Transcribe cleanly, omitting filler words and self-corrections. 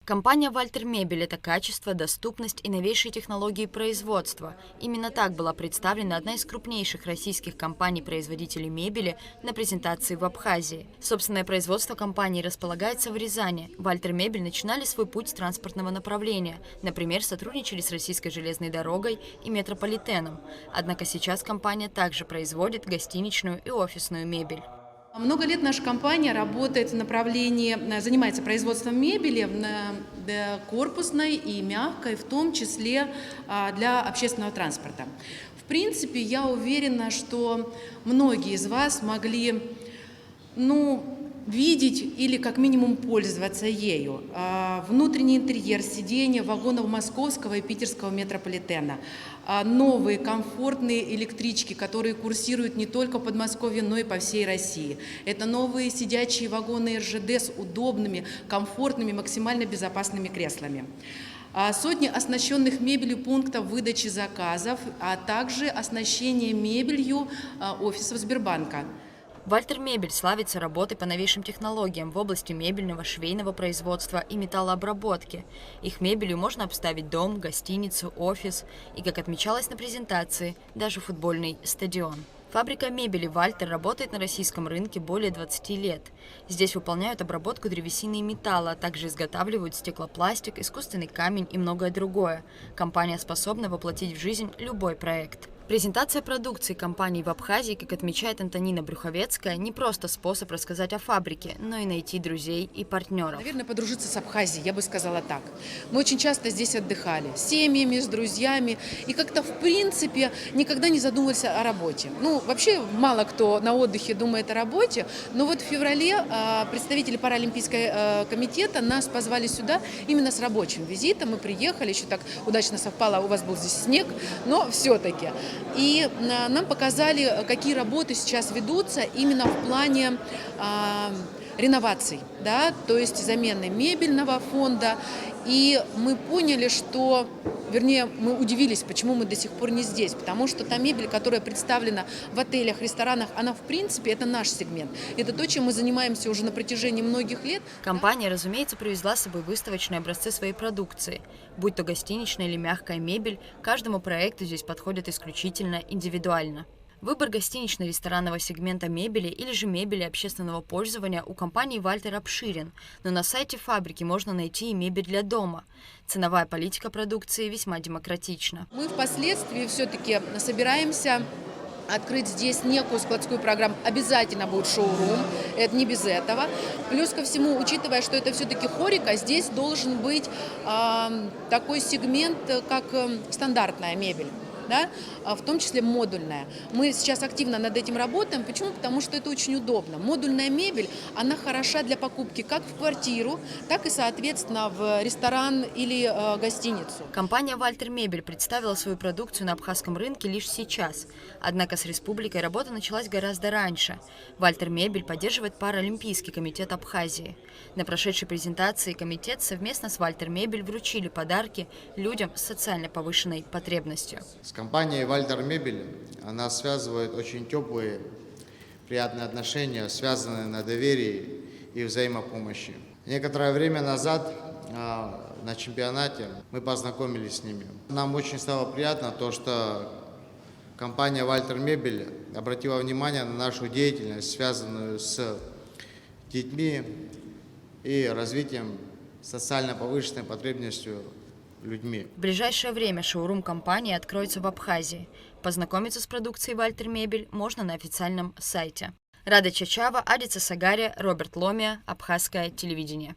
Компания «Вальтер Мебель» — это качество, доступность и новейшие технологии производства. Именно так была представлена одна из крупнейших российских компаний-производителей мебели на презентации в Абхазии. Собственное производство компании располагается в Рязани. «Вальтер Мебель» начинали свой путь с транспортного направления. Например, сотрудничали с Российской железной дорогой и метрополитеном. Однако сейчас компания также производит гостиничную и офисную мебель. Много лет наша компания работает в направлении, занимается производством мебели корпусной и мягкой, в том числе для общественного транспорта. В принципе, я уверена, что многие из вас могли, видеть или как минимум пользоваться ею. Внутренний интерьер, сиденья вагонов московского и питерского метрополитена. Новые комфортные электрички, которые курсируют не только в Подмосковье, но и по всей России. Это новые сидячие вагоны РЖД с удобными, комфортными, максимально безопасными креслами. Сотни оснащенных мебелью пунктов выдачи заказов, а также оснащение мебелью офисов Сбербанка. «Вальтер Мебель» славится работой по новейшим технологиям в области мебельного, швейного производства и металлообработки. Их мебелью можно обставить дом, гостиницу, офис и, как отмечалось на презентации, даже футбольный стадион. Фабрика мебели «Вальтер» работает на российском рынке более 20 лет. Здесь выполняют обработку древесины и металла, а также изготавливают стеклопластик, искусственный камень и многое другое. Компания способна воплотить в жизнь любой проект. Презентация продукции компании в Абхазии, как отмечает Антонина Брюховецкая, не просто способ рассказать о фабрике, но и найти друзей и партнеров. Наверное, подружиться с Абхазией, я бы сказала так. Мы очень часто здесь отдыхали, с семьями, с друзьями, и как-то в принципе никогда не задумывались о работе. Вообще мало кто на отдыхе думает о работе, но вот в феврале представители Паралимпийского комитета нас позвали сюда именно с рабочим визитом. Мы приехали, еще так удачно совпало, у вас был здесь снег, но все-таки. И нам показали, какие работы сейчас ведутся именно в плане реноваций, то есть замены мебельного фонда. И мы поняли, мы удивились, почему мы до сих пор не здесь, потому что та мебель, которая представлена в отелях, ресторанах, она в принципе это наш сегмент. Это то, чем мы занимаемся уже на протяжении многих лет. Компания, разумеется, привезла с собой выставочные образцы своей продукции. Будь то гостиничная или мягкая мебель, каждому проекту здесь подходит исключительно индивидуально. Выбор гостинично-ресторанного сегмента мебели или же мебели общественного пользования у компании «Вальтер» обширен, но на сайте фабрики можно найти и мебель для дома. Ценовая политика продукции весьма демократична. Мы впоследствии все-таки собираемся открыть здесь некую складскую программу. Обязательно будет шоурум, это не без этого. Плюс ко всему, учитывая, что это все-таки хорика, здесь должен быть такой сегмент, как стандартная мебель. В том числе модульная. Мы сейчас активно над этим работаем. Почему? Потому что это очень удобно. Модульная мебель, она хороша для покупки как в квартиру, так и, соответственно, в ресторан или гостиницу. Компания «Вальтер Мебель» представила свою продукцию на абхазском рынке лишь сейчас. Однако с республикой работа началась гораздо раньше. «Вальтер Мебель» поддерживает Паралимпийский комитет Абхазии. На прошедшей презентации комитет совместно с «Вальтер Мебель» вручили подарки людям с социально повышенной потребностью. С компанией «Вальтер Мебель» нас связывают очень теплые, приятные отношения, связанные на доверии и взаимопомощи. Некоторое время назад на чемпионате мы познакомились с ними. Нам очень стало приятно то, что компания «Вальтер Мебель» обратила внимание на нашу деятельность, связанную с детьми и развитием социально повышенной потребностью людьми. В ближайшее время шоурум компании откроется в Абхазии. Познакомиться с продукцией «Вальтер Мебель» можно на официальном сайте. Рада Чачава, Адица Сагария, Роберт Ломия, Абхазское телевидение.